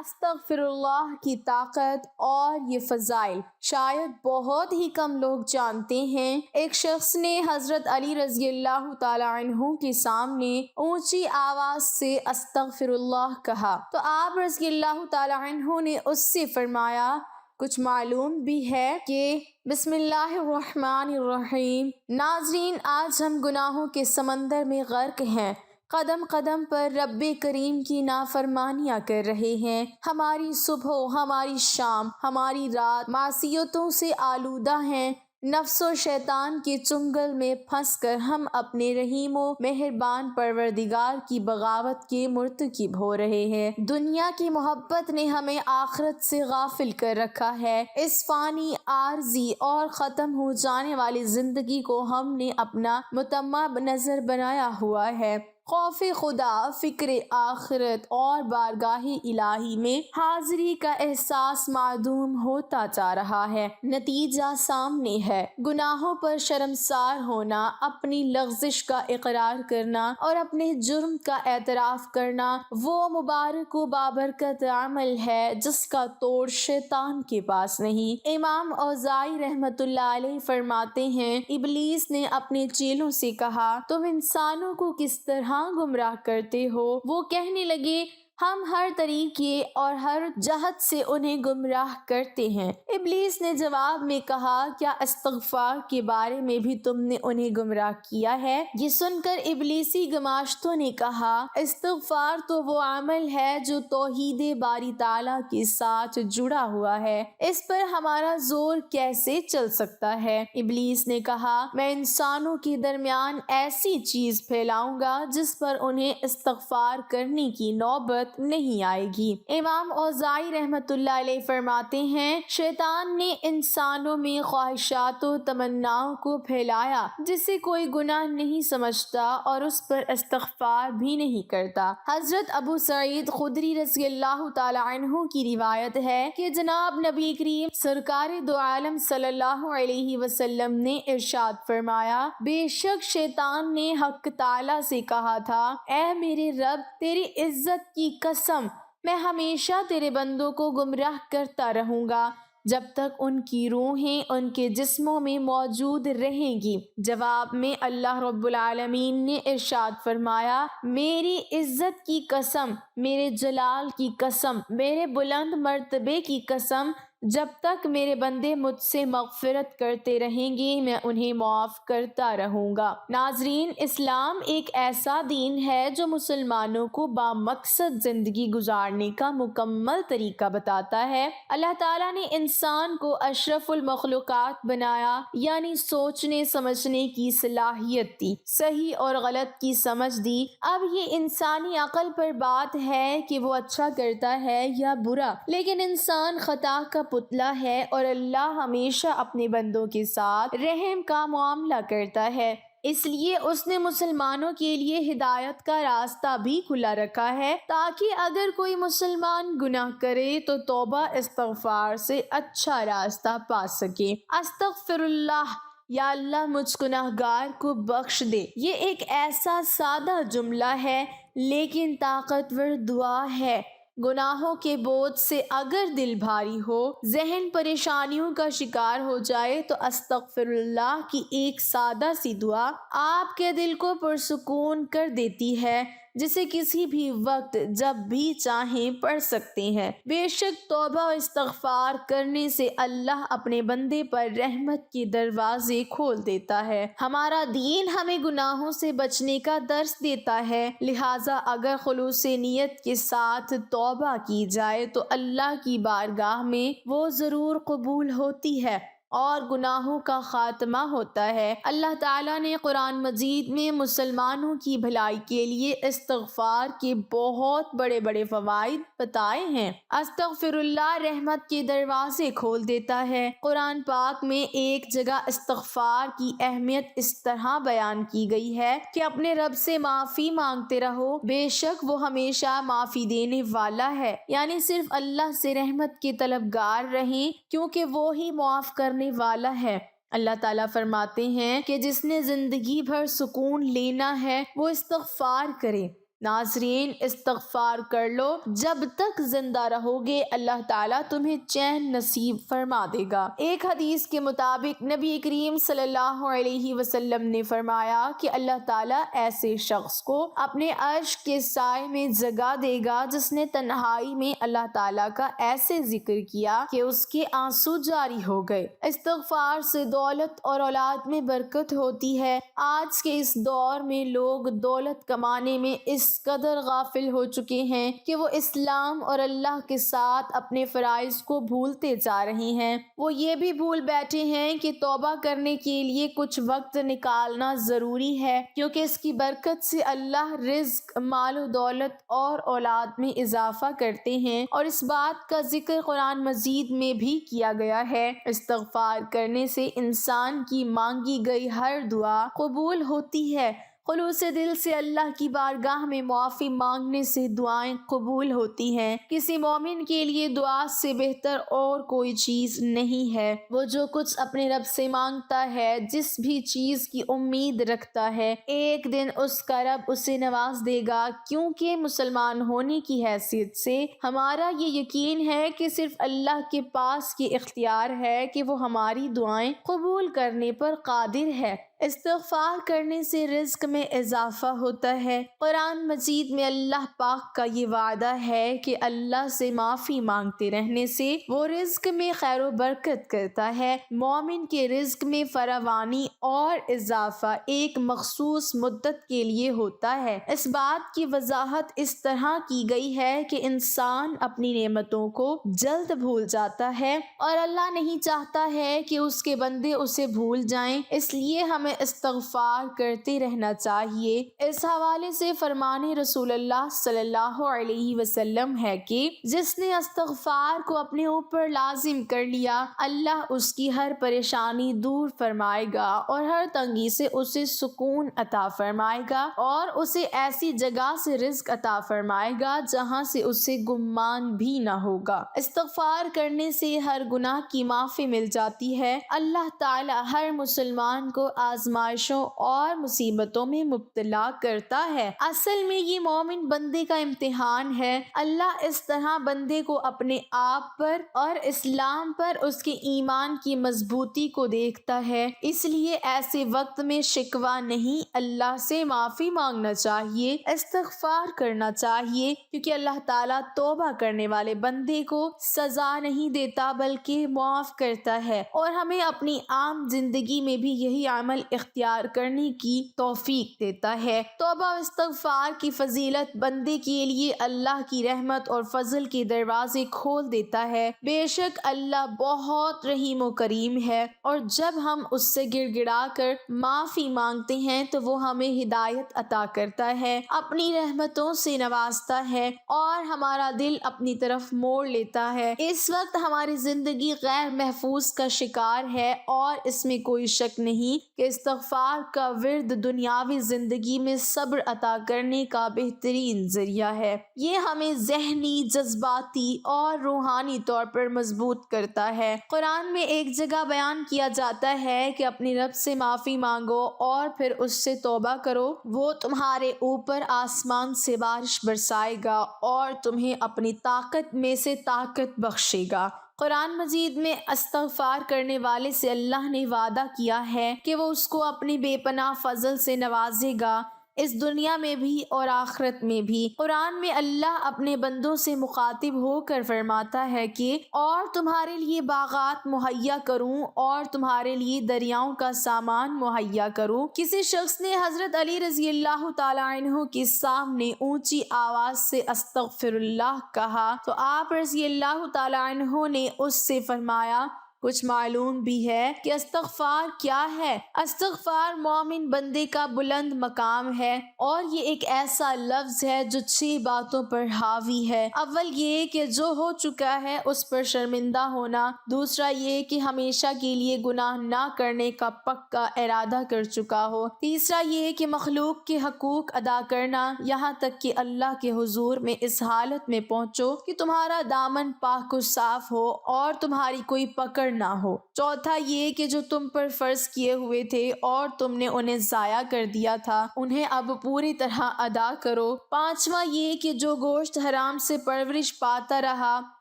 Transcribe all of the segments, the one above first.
استغفر اللہ کی طاقت اور یہ فضائل شاید بہت ہی کم لوگ جانتے ہیں۔ ایک شخص نے حضرت علی رضی اللہ تعالی عنہ کے سامنے اونچی آواز سے استغفر اللہ کہا تو آپ رضی اللہ تعالی عنہ نے اس سے فرمایا، کچھ معلوم بھی ہے کہ بسم اللہ الرحمن الرحیم۔ ناظرین، آج ہم گناہوں کے سمندر میں غرق ہیں، قدم قدم پر رب کریم کی نافرمانیاں کر رہے ہیں۔ ہماری صبح، ہماری شام، ہماری رات معصیتوں سے آلودہ ہیں۔ نفس و شیطان کے چنگل میں پھنس کر ہم اپنے رحیم و مہربان پروردگار کی بغاوت کے مرتکب ہو رہے ہیں۔ دنیا کی محبت نے ہمیں آخرت سے غافل کر رکھا ہے۔ اس فانی، عارضی اور ختم ہو جانے والی زندگی کو ہم نے اپنا مطمع نظر بنایا ہوا ہے۔ خوف خدا، فکر آخرت اور بارگاہ الہی میں حاضری کا احساس معدوم ہوتا جا رہا ہے۔ نتیجہ سامنے ہے، گناہوں پر شرمسار ہونا، اپنی لغزش کا اقرار کرنا اور اپنے جرم کا اعتراف کرنا وہ مبارک و بابرکت عمل ہے جس کا توڑ شیطان کے پاس نہیں۔ امام اوزاعی رحمۃ اللہ علیہ فرماتے ہیں، ابلیس نے اپنے چیلوں سے کہا، تم انسانوں کو کس طرح گمراہ کرتے ہو؟ وہ کہنے لگے، ہم ہر طریقے اور ہر جہت سے انہیں گمراہ کرتے ہیں۔ ابلیس نے جواب میں کہا، کیا استغفار کے بارے میں بھی تم نے انہیں گمراہ کیا ہے؟ یہ سن کر ابلیسی گماشتوں نے کہا، استغفار تو وہ عمل ہے جو توحید باری تعالیٰ کے ساتھ جڑا ہوا ہے، اس پر ہمارا زور کیسے چل سکتا ہے؟ ابلیس نے کہا، میں انسانوں کے درمیان ایسی چیز پھیلاؤں گا جس پر انہیں استغفار کرنے کی نوبت نہیں آئے گی۔ امام اوزاعی رحمۃ اللہ علیہ فرماتے ہیں، شیطان نے انسانوں میں خواہشات و تمناؤں کو پھیلایا جسے کوئی گناہ نہیں سمجھتا اور اس پر استغفار بھی نہیں کرتا۔ حضرت ابو سعید خدری رضی اللہ تعالی عنہ کی روایت ہے کہ جناب نبی کریم سرکار دو عالم صلی اللہ علیہ وسلم نے ارشاد فرمایا، بے شک شیطان نے حق تعالیٰ سے کہا تھا، اے میرے رب، تیری عزت کی قسم، میں ہمیشہ تیرے بندوں کو گمراہ کرتا رہوں گا جب تک ان کی روحیں ان کے جسموں میں موجود رہیں گی۔ جواب میں اللہ رب العالمین نے ارشاد فرمایا، میری عزت کی قسم، میرے جلال کی قسم، میرے بلند مرتبے کی قسم، جب تک میرے بندے مجھ سے مغفرت کرتے رہیں گے میں انہیں معاف کرتا رہوں گا۔ ناظرین، اسلام ایک ایسا دین ہے جو مسلمانوں کو بامقصد زندگی گزارنے کا مکمل طریقہ بتاتا ہے۔ اللہ تعالیٰ نے انسان کو اشرف المخلوقات بنایا، یعنی سوچنے سمجھنے کی صلاحیت دی، صحیح اور غلط کی سمجھ دی۔ اب یہ انسانی عقل پر بات ہے کہ وہ اچھا کرتا ہے یا برا، لیکن انسان خطا کا پتلا ہے اور اللہ ہمیشہ اپنے بندوں کے ساتھ رحم کا معاملہ کرتا ہے، اس لیے اس نے مسلمانوں کے لیے ہدایت کا راستہ بھی کھلا رکھا ہے تاکہ اگر کوئی مسلمان گناہ کرے تو توبہ استغفار سے اچھا راستہ پا سکے۔ استغفر اللہ، یا اللہ مجھ گناہگار کو بخش دے، یہ ایک ایسا سادہ جملہ ہے لیکن طاقتور دعا ہے۔ گناہوں کے بوجھ سے اگر دل بھاری ہو، ذہن پریشانیوں کا شکار ہو جائے تو استغفر اللہ کی ایک سادہ سی دعا آپ کے دل کو پرسکون کر دیتی ہے، جسے کسی بھی وقت جب بھی چاہیں پڑھ سکتے ہیں۔ بے شک توبہ و استغفار کرنے سے اللہ اپنے بندے پر رحمت کے دروازے کھول دیتا ہے۔ ہمارا دین ہمیں گناہوں سے بچنے کا درس دیتا ہے، لہٰذا اگر خلوص نیت کے ساتھ توبہ کی جائے تو اللہ کی بارگاہ میں وہ ضرور قبول ہوتی ہے اور گناہوں کا خاتمہ ہوتا ہے۔ اللہ تعالیٰ نے قرآن مجید میں مسلمانوں کی بھلائی کے لیے استغفار کے بہت بڑے بڑے فوائد بتائے ہیں۔ استغفر اللہ رحمت کے دروازے کھول دیتا ہے۔ قرآن پاک میں ایک جگہ استغفار کی اہمیت اس طرح بیان کی گئی ہے کہ اپنے رب سے معافی مانگتے رہو، بے شک وہ ہمیشہ معافی دینے والا ہے، یعنی صرف اللہ سے رحمت کے طلبگار رہیں کیونکہ وہ ہی معاف کرنے والا ہے۔ اللہ تعالیٰ فرماتے ہیں کہ جس نے زندگی بھر سکون لینا ہے وہ استغفار کرے، ناظرین، استغفار کر لو، جب تک زندہ رہو گے اللہ تعالیٰ تمہیں چین نصیب فرما دے گا۔ ایک حدیث کے مطابق نبی کریم صلی اللہ علیہ وسلم نے فرمایا کہ اللہ تعالیٰ ایسے شخص کو اپنے عرش کے سائے میں جگہ دے گا جس نے تنہائی میں اللہ تعالیٰ کا ایسے ذکر کیا کہ اس کے آنسو جاری ہو گئے۔ استغفار سے دولت اور اولاد میں برکت ہوتی ہے۔ آج کے اس دور میں لوگ دولت کمانے میں اس قدر غافل ہو چکے ہیں کہ وہ اسلام اور اللہ کے ساتھ اپنے فرائض کو بھولتے جا رہے ہیں۔ وہ یہ بھی بھول بیٹھے ہیں کہ توبہ کرنے کے لیے کچھ وقت نکالنا ضروری ہے، کیونکہ اس کی برکت سے اللہ رزق، مال و دولت اور اولاد میں اضافہ کرتے ہیں، اور اس بات کا ذکر قرآن مجید میں بھی کیا گیا ہے۔ استغفار کرنے سے انسان کی مانگی گئی ہر دعا قبول ہوتی ہے۔ خلوص دل سے اللہ کی بارگاہ میں معافی مانگنے سے دعائیں قبول ہوتی ہیں۔ کسی مومن کے لیے دعا سے بہتر اور کوئی چیز نہیں ہے۔ وہ جو کچھ اپنے رب سے مانگتا ہے، جس بھی چیز کی امید رکھتا ہے، ایک دن اس کا رب اسے نواز دے گا، کیونکہ مسلمان ہونے کی حیثیت سے ہمارا یہ یقین ہے کہ صرف اللہ کے پاس یہ اختیار ہے کہ وہ ہماری دعائیں قبول کرنے پر قادر ہے۔ استغفار کرنے سے رزق میں اضافہ ہوتا ہے۔ قرآن مجید میں اللہ پاک کا یہ وعدہ ہے کہ اللہ سے معافی مانگتے رہنے سے وہ رزق میں خیر و برکت کرتا ہے۔ مومن کے رزق میں فراوانی اور اضافہ ایک مخصوص مدت کے لیے ہوتا ہے۔ اس بات کی وضاحت اس طرح کی گئی ہے کہ انسان اپنی نعمتوں کو جلد بھول جاتا ہے، اور اللہ نہیں چاہتا ہے کہ اس کے بندے اسے بھول جائیں، اس لیے ہمیں استغفار کرتے رہنا چاہیے۔ اس حوالے سے فرمان رسول اللہ صلی اللہ علیہ وسلم ہے کہ جس نے استغفار کو اپنے اوپر لازم کر لیا، اللہ اس کی ہر پریشانی دور فرمائے گا اور ہر تنگی سے اسے سکون عطا فرمائے گا، اور اسے ایسی جگہ سے رزق عطا فرمائے گا جہاں سے اسے گمان بھی نہ ہوگا۔ استغفار کرنے سے ہر گناہ کی معافی مل جاتی ہے۔ اللہ تعالی ہر مسلمان کو آزمائشوں اور مصیبتوں میں مبتلا کرتا ہے۔ اصل میں یہ مومن بندے کا امتحان ہے۔ اللہ اس طرح بندے کو اپنے آپ پر اور اسلام پر اس کے ایمان کی مضبوطی کو دیکھتا ہے۔ اس لیے ایسے وقت میں شکوہ نہیں، اللہ سے معافی مانگنا چاہیے، استغفار کرنا چاہیے، کیونکہ اللہ تعالیٰ توبہ کرنے والے بندے کو سزا نہیں دیتا بلکہ معاف کرتا ہے، اور ہمیں اپنی عام زندگی میں بھی یہی عمل اختیار کرنے کی توفیق دیتا ہے۔ توبہ و استغفار کی فضیلت بندے کے لیے اللہ کی رحمت اور فضل کے دروازے کھول دیتا ہے۔ بے شک اللہ بہت رحیم و کریم ہے، اور جب ہم اس سے گڑ گڑا کر معافی مانگتے ہیں تو وہ ہمیں ہدایت عطا کرتا ہے، اپنی رحمتوں سے نوازتا ہے اور ہمارا دل اپنی طرف موڑ لیتا ہے۔ اس وقت ہماری زندگی غیر محفوظ کا شکار ہے، اور اس میں کوئی شک نہیں کہ استغفار کا ورد دنیاوی زندگی میں صبر عطا کرنے کا بہترین ذریعہ ہے۔ یہ ہمیں ذہنی، جذباتی اور روحانی طور پر مضبوط کرتا ہے۔ قرآن میں ایک جگہ بیان کیا جاتا ہے کہ اپنی رب سے معافی مانگو اور پھر اس سے توبہ کرو، وہ تمہارے اوپر آسمان سے بارش برسائے گا اور تمہیں اپنی طاقت میں سے طاقت بخشے گا۔ قرآن مجید میں استغفار کرنے والے سے اللہ نے وعدہ کیا ہے کہ وہ اس کو اپنی بے پناہ فضل سے نوازے گا، اس دنیا میں بھی اور آخرت میں بھی۔ قرآن میں اللہ اپنے بندوں سے مخاطب ہو کر فرماتا ہے کہ اور تمہارے لیے باغات مہیا کروں اور تمہارے لیے دریاؤں کا سامان مہیا کروں۔ کسی شخص نے حضرت علی رضی اللہ تعالی عنہ کے سامنے اونچی آواز سے استغفر اللہ کہا تو آپ رضی اللہ تعالی عنہ نے اس سے فرمایا، کچھ معلوم بھی ہے کہ استغفار کیا ہے؟ استغفار مومن بندے کا بلند مقام ہے، اور یہ ایک ایسا لفظ ہے جو 6 باتوں پر حاوی ہے۔ اول یہ کہ جو ہو چکا ہے اس پر شرمندہ ہونا، دوسرا یہ کہ ہمیشہ کے لیے گناہ نہ کرنے کا پکا ارادہ کر چکا ہو، تیسرا یہ کہ مخلوق کے حقوق ادا کرنا، یہاں تک کہ اللہ کے حضور میں اس حالت میں پہنچو کہ تمہارا دامن پاک و صاف ہو اور تمہاری کوئی پکڑ مقرر نہ ہو۔ چوتھا یہ کہ جو تم پر فرض کیے ہوئے تھے اور تم نے انہیں ضائع کر دیا تھا انہیں اب پوری طرح ادا کرو۔ پانچواں یہ کہ جو گوشت حرام سے پرورش پاتا رہا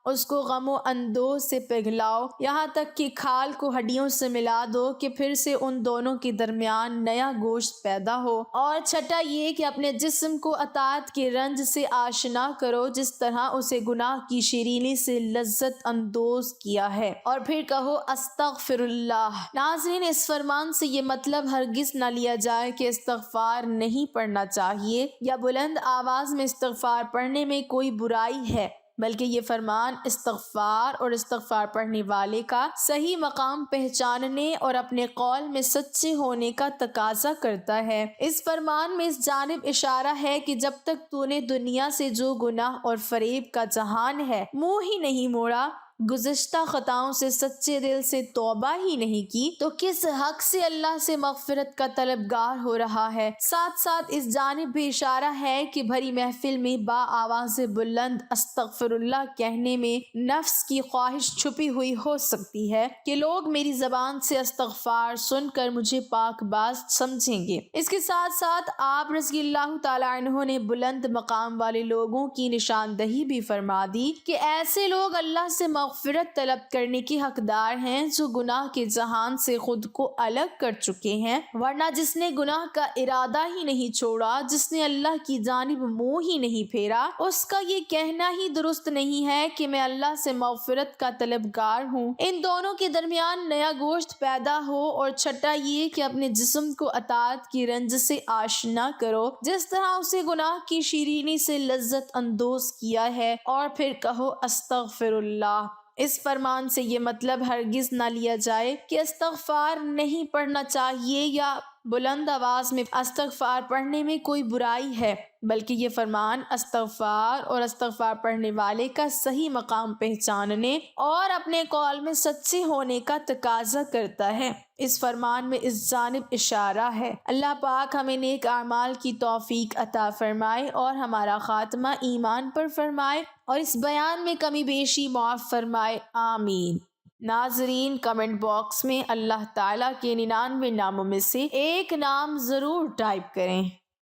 اس کو غم و اندوز سے پگھلاؤ یہاں تک کہ کھال کو ہڈیوں سے ملا دو کہ پھر سے ان دونوں کے درمیان نیا گوشت پیدا ہو۔ اور چھٹا یہ کہ اپنے جسم کو اطاعت کے رنج سے آشنا کرو جس طرح اسے گناہ کی شیرینی سے لذت اندوز کیا ہے، اور پھر کہو استغفر اللہ۔ ناظرین، اس فرمان سے یہ مطلب ہرگز نہ لیا جائے کہ استغفار نہیں پڑھنا چاہیے یا بلند آواز میں استغفار پڑھنے میں کوئی برائی ہے، بلکہ یہ فرمان استغفار اور استغفار پڑھنے والے کا صحیح مقام پہچاننے اور اپنے قول میں سچے ہونے کا تقاضا کرتا ہے۔ اس فرمان میں اس جانب اشارہ ہے کہ جب تک تو نے دنیا سے جو گناہ اور فریب کا جہان ہے منہ ہی نہیں موڑا، گزشتہ خطاؤں سے سچے دل سے توبہ ہی نہیں کی، تو کس حق سے اللہ سے مغفرت کا طلبگار ہو رہا ہے؟ ساتھ ساتھ اس جانب بھی اشارہ ہے کہ بھری محفل میں با آواز بلند استغفر اللہ کہنے میں نفس کی خواہش چھپی ہوئی ہو سکتی ہے کہ لوگ میری زبان سے استغفار سن کر مجھے پاک باز سمجھیں گے۔ اس کے ساتھ ساتھ آپ رضی اللہ تعالیٰ عنہ نے بلند مقام والے لوگوں کی نشاندہی بھی فرما دی کہ ایسے لوگ اللہ سے مغفرت طلب کرنے کے حقدار ہیں جو گناہ کے جہان سے خود کو الگ کر چکے ہیں، ورنہ جس نے گناہ کا ارادہ ہی نہیں چھوڑا، جس نے اللہ کی جانب منہ ہی نہیں پھیرا، اس کا یہ کہنا ہی درست نہیں ہے کہ میں اللہ سے مغفرت کا طلبگار ہوں۔ ان دونوں کے درمیان نیا گوشت پیدا ہو۔ اور چھٹا یہ کہ اپنے جسم کو اطاعت کی رنج سے آشنا کرو جس طرح اسے گناہ کی شیرینی سے لذت اندوز کیا ہے، اور پھر کہو استغفر اللہ۔ اس فرمان سے یہ مطلب ہرگز نہ لیا جائے کہ استغفار نہیں پڑھنا چاہیے یا بلند آواز میں استغفار پڑھنے میں کوئی برائی ہے، بلکہ یہ فرمان استغفار اور استغفار پڑھنے والے کا صحیح مقام پہچاننے اور اپنے قول میں سچے ہونے کا تقاضا کرتا ہے۔ اس فرمان میں اس جانب اشارہ ہے۔ اللہ پاک ہمیں نیک اعمال کی توفیق عطا فرمائے اور ہمارا خاتمہ ایمان پر فرمائے اور اس بیان میں کمی بیشی معاف فرمائے، آمین۔ ناظرین، کمنٹ باکس میں اللہ تعالیٰ کے 99 ناموں میں سے ایک نام ضرور ٹائپ کریں۔